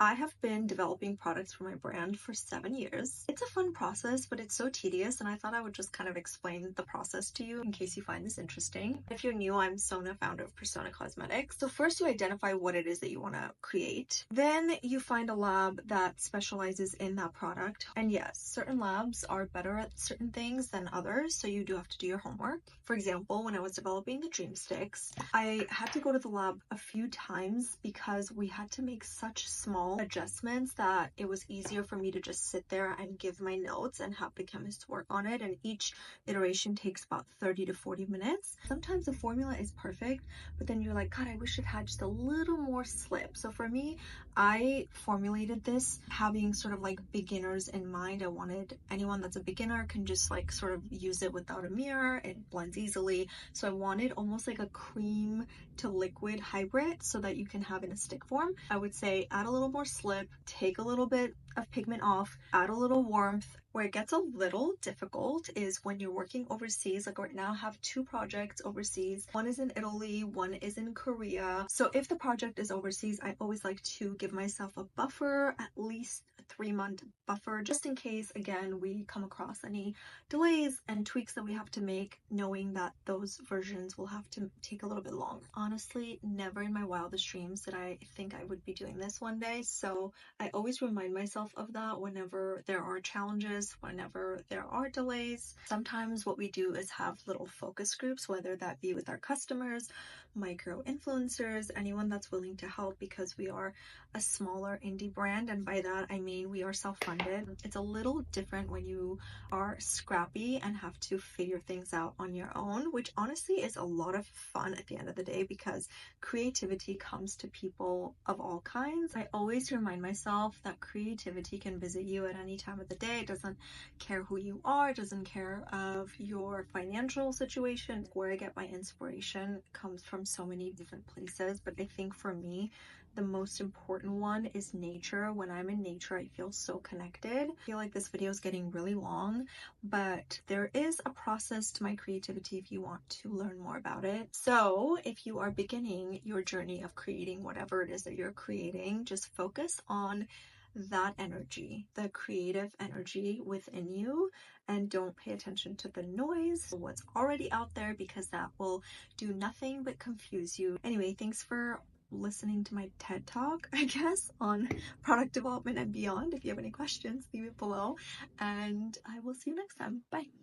I have been developing products for my brand for 7 years. It's a fun process, but it's so tedious, and I thought I would just kind of explain the process to you in case you find this interesting. If you're new, I'm Sona, founder of Persona Cosmetics. So first you identify what it is that you want to create. Then you find a lab that specializes in that product. And yes, certain labs are better at certain things than others, so you do have to do your homework. For example, when I was developing the Dream Sticks, I had to go to the lab a few times because we had to make such small adjustments that it was easier for me to just sit there and give my notes and have the chemist work on it, and each iteration takes about 30 to 40 minutes. Sometimes the formula is perfect, but then you're like, God, I wish it had just a little more slip. So for me, I formulated this having sort of like beginners in mind. I wanted anyone that's a beginner can just like sort of use it without a mirror. It blends easily. So I wanted almost like a cream to liquid hybrid so that you can have in a stick form. I would say add a little more slip, take a little bit of pigment off, add a little warmth. Where it gets a little difficult is when you're working overseas. Like right now I have 2 projects overseas. One is in Italy, one is in Korea. So if the project is overseas, I always like to give myself a buffer, at least a 3-month buffer, just in case, again, we come across any delays and tweaks that we have to make, knowing that those versions will have to take a little bit longer. Honestly, never in my wildest dreams did I think I would be doing this one day. So I always remind myself of that whenever there are challenges, whenever there are delays. Sometimes what we do is have little focus groups, whether that be with our customers, micro influencers, anyone that's willing to help, because we are a smaller indie brand, and by that I mean we are self-funded. It's a little different when you are scrappy and have to figure things out on your own, which honestly is a lot of fun at the end of the day because creativity comes to people of all kinds. I always remind myself that creativity can visit you at any time of the day. It doesn't care who you are, it doesn't care of your financial situation. Where I get my inspiration comes from so many different places, but I think for me the most important one is nature. When I'm in nature, I feel so connected. I feel like this video is getting really long, but there is a process to my creativity if you want to learn more about it. So if you are beginning your journey of creating whatever it is that you're creating, just focus on that energy, the creative energy within you, and don't pay attention to the noise, what's already out there, because that will do nothing but confuse you. Anyway, thanks for listening to my TED Talk, I guess, on product development and beyond. If you have any questions, leave it below, and I will see you next time. Bye.